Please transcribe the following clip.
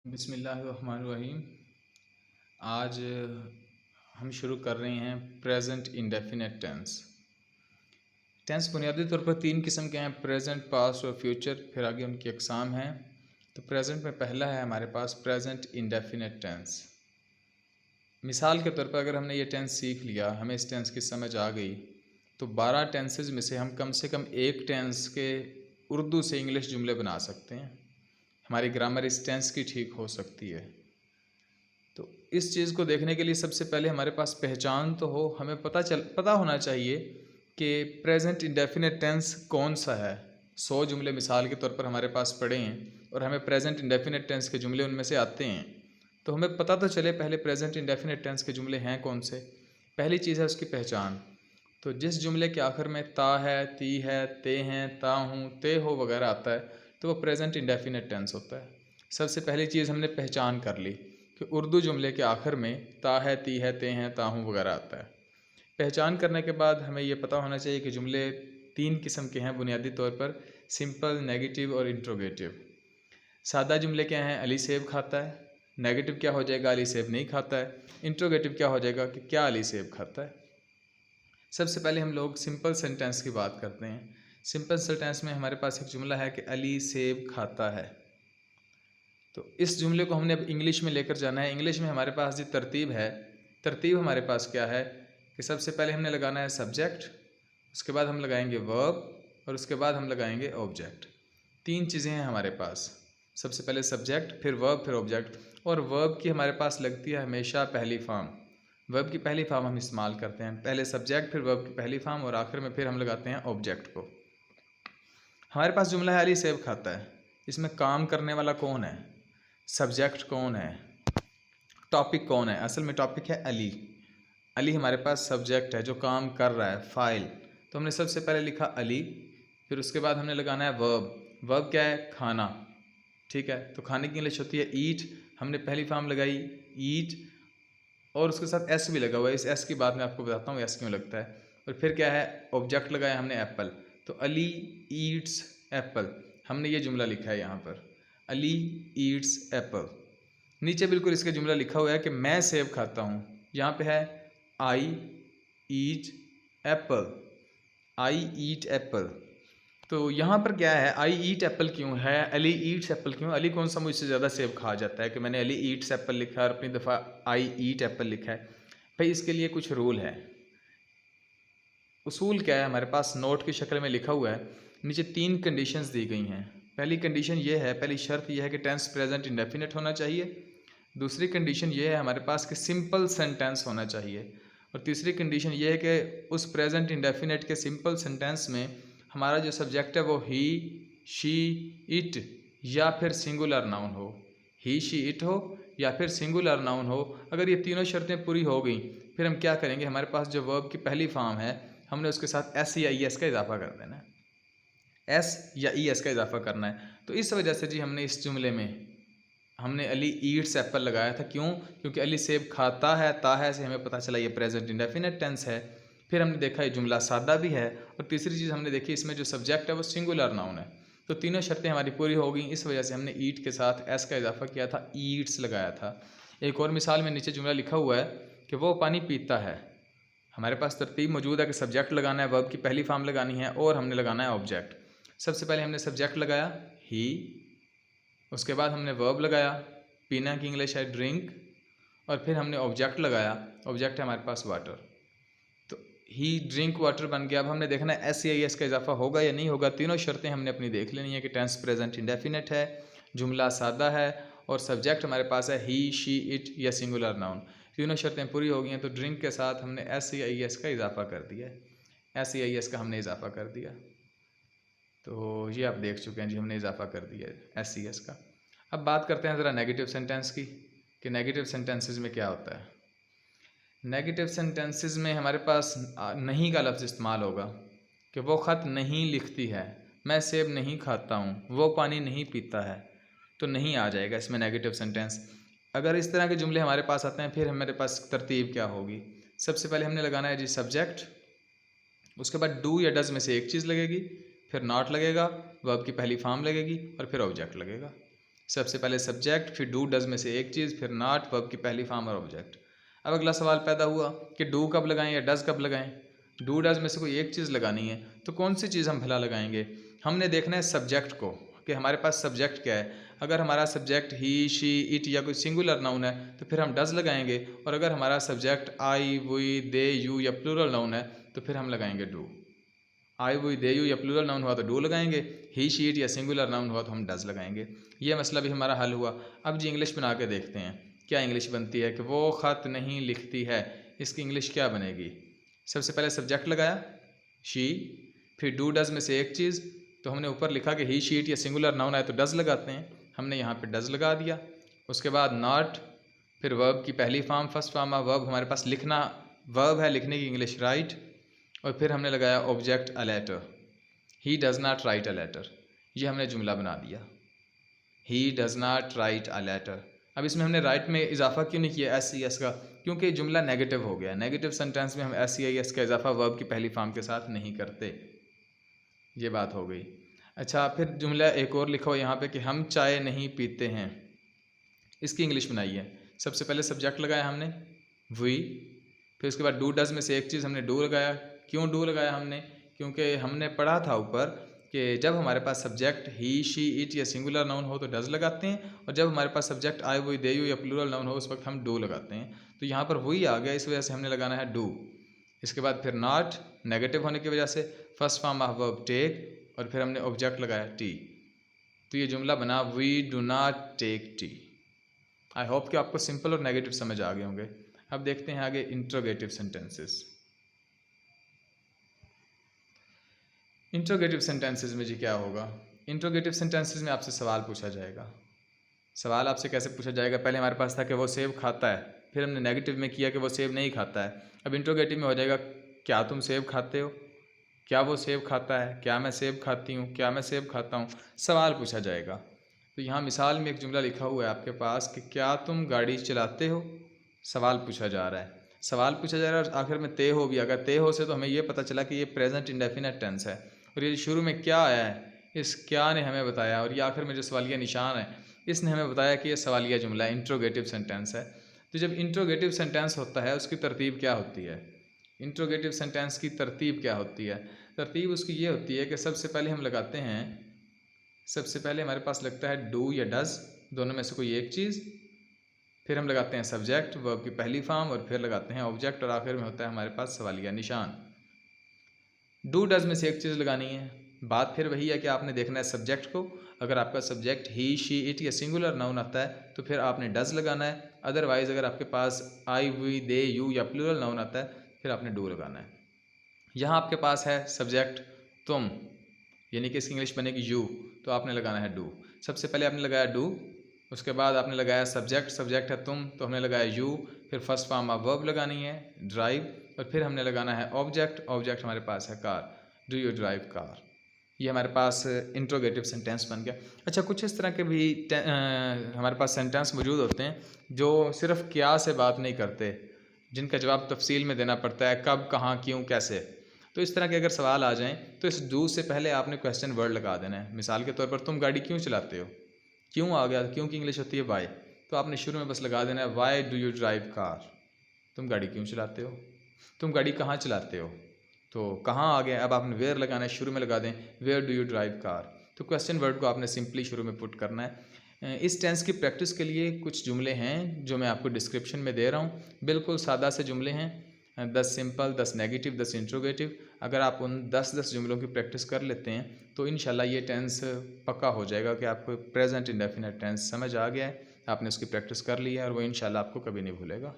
बिस्मिल्लाहिर्रहमानिर्रहीम। आज हम शुरू कर रहे हैं प्रेजेंट इंडेफिनेट टेंस। टेंस बुनियादी तौर पर तीन किस्म के हैं, प्रेजेंट, पास्ट और फ्यूचर। फिर आगे उनकी अक़साम हैं। तो प्रेजेंट में पहला है हमारे पास प्रेजेंट इंडेफिनेट टेंस। मिसाल के तौर पर अगर हमने ये टेंस सीख लिया, हमें इस टेंस की समझ आ गई, तो 12 टेंसेज में से हम कम से कम एक टेंस के उर्दू से इंग्लिश जुमले बना सकते हैं। हमारी ग्रामर इस टेंस की ठीक हो सकती है। तो इस चीज़ को देखने के लिए सबसे पहले हमारे पास पहचान तो हो, हमें पता होना चाहिए कि प्रेजेंट इंडेफिनेट टेंस कौन सा है। 100 जुमले मिसाल के तौर पर हमारे पास पड़े हैं और हमें प्रेजेंट इंडेफिनेट टेंस के जुमले उनमें से आते हैं, तो हमें पता तो चले पहले प्रेजेंट इंडेफिनेट टेंस के जुमले हैं कौन से। पहली चीज़ है उसकी पहचान। तो जिस जुमले के आखिर में ता है, ती है, ते हैं, ता हूँ, ते हो वगैरह आता है, तो वो प्रेजेंट इंडेफिनेट टेंस होता है। सबसे पहली चीज़ हमने पहचान कर ली कि उर्दू जुमले के आखिर में ता है, ती है, ते हैं, ता हूँ वगैरह आता है। पहचान करने के बाद हमें ये पता होना चाहिए कि जुमले तीन किस्म के हैं बुनियादी तौर पर, सिंपल, नेगेटिव और इंट्रोगेटिव। सादा जुमले क्या हैं? अली सेब खाता है। नेगेटिव क्या हो जाएगा? अली सेब नहीं खाता है। इंट्रोगेटिव क्या हो जाएगा कि क्या अली सेब खाता है। सबसे पहले हम लोग सिंपल सेंटेंस की बात करते हैं। सिंपल सेंटेंस में हमारे पास एक जुमला है कि अली सेब खाता है। तो इस जुमले को हमने अब इंग्लिश में लेकर जाना है। इंग्लिश में हमारे पास जो तरतीब है, तरतीब हमारे पास क्या है कि सबसे पहले हमने लगाना है सब्जेक्ट, उसके बाद हम लगाएंगे वर्ब और उसके बाद हम लगाएंगे ऑब्जेक्ट। तीन चीज़ें हैं हमारे पास, सबसे पहले सब्जेक्ट, फिर वर्ब, फिर ऑब्जेक्ट। और वर्ब की हमारे पास लगती है हमेशा पहली फॉर्म। वर्ब की पहली फॉर्म हम इस्तेमाल करते हैं, पहले सब्जेक्ट, फिर वर्ब की पहली फॉर्म और आखिर में फिर हम लगाते हैं ऑब्जेक्ट को। हमारे पास जुमला है अली सेब खाता है। इसमें काम करने वाला कौन है? सब्जेक्ट कौन है? टॉपिक कौन है? असल में टॉपिक है अली। अली हमारे पास सब्जेक्ट है जो काम कर रहा है, फ़ाइल। तो हमने सबसे पहले लिखा अली, फिर उसके बाद हमने लगाना है वर्ब। वर्ब क्या है? खाना। ठीक है, तो खाने की इंग्लिश होती है ईट। हमने पहली फॉर्म लगाई ईट और उसके साथ एस भी लगा हुआ है। इस एस की बात मैं आपको बताता हूँ एस क्यों लगता है। और फिर क्या है? ऑब्जेक्ट लगाया हमने एप्पल। तो अली ईट्स एप्पल, हमने ये जुमला लिखा है यहाँ पर, अली ईट्स एप्पल। नीचे बिल्कुल इसका जुमला लिखा हुआ है कि मैं सेब खाता हूँ। यहाँ पे है आई ईट एप्पल, आई ईट एप्पल। तो यहाँ पर क्या है? आई ईट एप्पल क्यों है? अली ईट्स एप्पल क्यों? अली कौन सा मुझसे ज़्यादा सेब खा जाता है कि मैंने अली ईट्स एप्पल लिखा है और अपनी दफ़ा आई ईट एप्पल लिखा है? भाई इसके लिए कुछ रूल है। उसूल क्या है? हमारे पास नोट की शक्ल में लिखा हुआ है। नीचे तीन कंडीशंस दी गई हैं। पहली कंडीशन ये है, पहली शर्त यह है कि टेंस प्रेजेंट इंडेफिनेट होना चाहिए। दूसरी कंडीशन ये है हमारे पास कि सिंपल सेंटेंस होना चाहिए। और तीसरी कंडीशन ये है कि उस प्रेजेंट इंडेफिनेट के सिंपल सेंटेंस में हमारा जो सब्जेक्ट है वो ही, शी, इट या फिर सिंगुलर नाउन हो। ही, शी, इट हो या फिर सिंगुलर नाउन हो। अगर ये तीनों शर्तें पूरी हो गई, फिर हम क्या करेंगे? हमारे पास जो वर्ब की पहली फॉर्म है, हमने उसके साथ एस या ई एस का इजाफा कर देना है। एस या ई एस का इजाफा करना है। तो इस वजह से जी हमने इस जुमले में हमने अली ईट्स एप्पल लगाया था। क्यों? क्योंकि अली सेब खाता है, ता है से हमें पता चला ये प्रेजेंट इंडेफिनेट टेंस है। फिर हमने देखा ये जुमला सादा भी है और तीसरी चीज़ हमने देखी इसमें जो सब्जेक्ट है वो सिंगुलर नाउन है। तो तीनों शर्तें हमारी पूरी हो गई। इस वजह से हमने ईट के साथ एस का इजाफा किया था, ईट्स लगाया था। एक और मिसाल में नीचे जुमला लिखा हुआ है कि वो पानी पीता है। हमारे पास तरतीब मौजूद है कि सब्जेक्ट लगाना है, वर्ब की पहली फॉर्म लगानी है और हमने लगाना है ऑब्जेक्ट। सबसे पहले हमने सब्जेक्ट लगाया ही, उसके बाद हमने वर्ब लगाया, पीना की इंग्लिश है ड्रिंक, और फिर हमने ऑब्जेक्ट लगाया। ऑब्जेक्ट है हमारे पास वाटर। तो ही ड्रिंक वाटर बन गया। अब हमने देखना है एस या एस का इजाफा होगा या नहीं होगा। तीनों शर्तें हमने अपनी देख लेनी है कि टेंस प्रेजेंट इंडेफिनेट है, जुमला सादा है और सब्जेक्ट हमारे पास है ही, शी, इट या सिंगुलर नाउन। तीनों शर्तें पूरी हो गई हैं। तो ड्रिंक के साथ हमने एस या एस का इजाफा कर दिया है। एस या एस का हमने इजाफा कर दिया। तो ये आप देख चुके हैं जी, हमने इजाफा कर दिया है एस सी एस का। अब बात करते हैं ज़रा नेगेटिव सेंटेंस की कि नेगेटिव सेंटेंसेस में क्या होता है। नेगेटिव सेंटेंसेस में हमारे पास नहीं का लफ्ज़ इस्तेमाल होगा कि वो ख़त नहीं लिखती है, मैं सेब नहीं खाता हूँ, वो पानी नहीं पीता है। तो नहीं आ जाएगा इसमें नेगेटिव सेंटेंस। अगर इस तरह के जुमले हमारे पास आते हैं, फिर हमारे पास तरतीब क्या होगी? सबसे पहले हमने लगाना है जी सब्जेक्ट, उसके बाद डू या डज में से एक चीज़ लगेगी, फिर नॉट लगेगा, वर्ब की पहली फॉर्म लगेगी और फिर ऑब्जेक्ट लगेगा। सबसे पहले सब्जेक्ट, फिर डू डज में से एक चीज़, फिर नॉट वर्ब की पहली फॉर्म और ऑब्जेक्ट। अब अगला सवाल पैदा हुआ कि डू कब लगाएं या डज कब लगाएं। डू डज में से कोई एक चीज़ लगानी है, तो कौन सी चीज़ हम भला लगाएंगे। हमने देखना है सब्जेक्ट को कि हमारे पास सब्जेक्ट क्या है। अगर हमारा सब्जेक्ट ही, शी, इट या कोई सिंगुलर नाउन है तो फिर हम डज लगाएंगे, और अगर हमारा subject I, we, they, you या प्लूरल नाउन है तो फिर हम लगाएंगे do. I, we, they, you या प्लूरल नाउन हुआ तो डू लगाएंगे, ही, शी, इट या सिंगुलर नाउन हुआ तो हम डज लगाएंगे। ये मसला भी हमारा हल हुआ। अब जी इंग्लिश बना के देखते हैं क्या इंग्लिश बनती है कि वो ख़त नहीं लिखती है। इसकी इंग्लिश क्या बनेगी। सबसे पहले सब्जेक्ट लगाया शी, फिर डू डज में से एक चीज़, तो हमने ऊपर लिखा कि ही, शी, इट या सिंगुलर नाउन आए तो डज लगाते हैं, हमने यहाँ पे डज लगा दिया। उसके बाद नॉट, फिर वर्ब की पहली form, first form of verb हमारे पास लिखना, वर्ब है लिखने की इंग्लिश राइट, और फिर हमने लगाया object a letter, he does not write a letter. ये हमने जुमला बना दिया, he does not write a letter. अब इसमें हमने राइट में इजाफा क्यों नहीं किया एस सी एस का, क्योंकि जुमला नेगेटिव हो गया। नेगेटिव सेंटेंस में हम एस सी आई एस का इजाफा वर्ब की पहली फॉर्म के साथ नहीं करते। ये बात हो गई। अच्छा, फिर जुमला एक और लिखो यहाँ पे कि हम चाय नहीं पीते हैं। इसकी इंग्लिश बनाई है। सबसे पहले सब्जेक्ट लगाया हमने वी, फिर उसके बाद डू डज में से एक चीज़ हमने डू लगाया। क्यों डू लगाया हमने, क्योंकि हमने पढ़ा था ऊपर कि जब हमारे पास सब्जेक्ट ही, शी, इट या सिंगुलर नाउन हो तो डज लगाते हैं, और जब हमारे पास subject I, we, they, you या प्लूरल नाउन हो उस वक्त हम डू लगाते हैं। तो यहाँ पर वही आ गया, इस वजह से हमने लगाना है डू। इसके बाद फिर नॉट, नेगेटिव होने की वजह से first form of verb take, और फिर हमने ऑब्जेक्ट लगाया टी। तो ये जुमला बना we do not take T. I hope कि आपको सिंपल और नेगेटिव समझ आ गए होंगे। अब देखते हैं आगे इंट्रोगेटिव सेंटेंसेस। इंट्रोगेटिव सेंटेंसेस में जी क्या होगा। इंट्रोगेटिव सेंटेंसेस में आपसे सवाल पूछा जाएगा। सवाल आपसे कैसे पूछा जाएगा, पहले हमारे पास था कि वो सेब खाता है, फिर हमने नेगेटिव में किया कि वो सेब नहीं खाता है। अब इंट्रोगेटिव में हो जाएगा क्या तुम सेब खाते हो, क्या वो सेब खाता है, क्या मैं सेब खाती हूँ, क्या मैं सेब खाता हूँ। सवाल पूछा जाएगा। तो यहाँ मिसाल में एक जुमला लिखा हुआ है आपके पास कि क्या तुम गाड़ी चलाते हो। सवाल पूछा जा रहा है, सवाल पूछा जा रहा है और आखिर में ते हो भी। अगर ते हो से तो हमें ये पता चला कि ये प्रेजेंट इंडेफिनिट टेंस है, और ये शुरू में क्या आया है, इस क्या ने हमें बताया, और ये आखिर में जो सवालिया निशान है इसने हमें बताया कि ये सवालिया जुमला इंट्रोगेटिव सेंटेंस है। तो जब इंट्रोगेटिव सेंटेंस होता है उसकी तरतीब क्या होती है। इंट्रोगेटिव सेंटेंस की तरतीब क्या होती है। तरतीब उसकी ये होती है कि सबसे पहले हम लगाते हैं, सबसे पहले हमारे पास लगता है डू या डज, दोनों में से कोई एक चीज़, फिर हम लगाते हैं सब्जेक्ट वर्ब की पहली फॉर्म, और फिर लगाते हैं ऑब्जेक्ट, और आखिर में होता है हमारे पास सवालिया निशान। डू डज में से एक चीज़ लगानी है। बात फिर वही है कि आपने देखना है सब्जेक्ट को। अगर आपका सब्जेक्ट ही, शी, इट या सिंगुलर नाउन आता है तो फिर आपने डज लगाना है। अदरवाइज़ अगर आपके पास आई, वी, दे, यू या प्लूरल नाउन आता है फिर आपने डू लगाना है। यहाँ आपके पास है सब्जेक्ट तुम, यानी कि इसकी इंग्लिश बनेगी यू, तो आपने लगाना है डू। सबसे पहले आपने लगाया डू, उसके बाद आपने लगाया सब्जेक्ट, सब्जेक्ट है तुम तो हमने लगाया यू, फिर फर्स्ट फॉर्म ऑफ वर्ब लगानी है ड्राइव, और फिर हमने लगाना है ऑब्जेक्ट। ऑब्जेक्ट हमारे पास है car, do you drive car. ये हमारे पास इंट्रोगेटिव सेंटेंस बन गया। अच्छा, कुछ इस तरह के भी हमारे पास सेंटेंस मौजूद होते हैं जो सिर्फ क्या से बात नहीं करते, जिनका जवाब तफसील में देना पड़ता है, कब, कहाँ, क्यों, कैसे। तो इस तरह के अगर सवाल आ जाएं तो इस डू से पहले आपने क्वेश्चन वर्ड लगा देना है। मिसाल के तौर पर तुम गाड़ी क्यों चलाते हो, क्यों आ गया, क्यों की इंग्लिश होती है वाई, तो आपने शुरू में बस लगा देना है why do you drive car. तुम गाड़ी क्यों चलाते हो। तुम गाड़ी कहाँ चलाते हो, तो कहाँ आ गया, अब आपने वेयर लगाना है, शुरू में लगा दें where do you drive car. तो क्वेश्चन वर्ड को आपने सिंपली शुरू में पुट करना है। इस टेंस की प्रैक्टिस के लिए कुछ जुमले हैं जो मैं आपको डिस्क्रिप्शन में दे रहा हूँ। बिल्कुल सादा से जुमले हैं, 10 सिंपल, 10 नेगेटिव, 10 इंट्रोगेटिव। अगर आप उन 10 जुमलों की प्रैक्टिस कर लेते हैं तो इंशाल्लाह ये टेंस पक्का हो जाएगा कि आपको प्रेजेंट इंडेफिनिट टेंस समझ आ गया है, आपने उसकी प्रैक्टिस कर ली है, और वो इंशाल्लाह आपको कभी नहीं भूलेगा।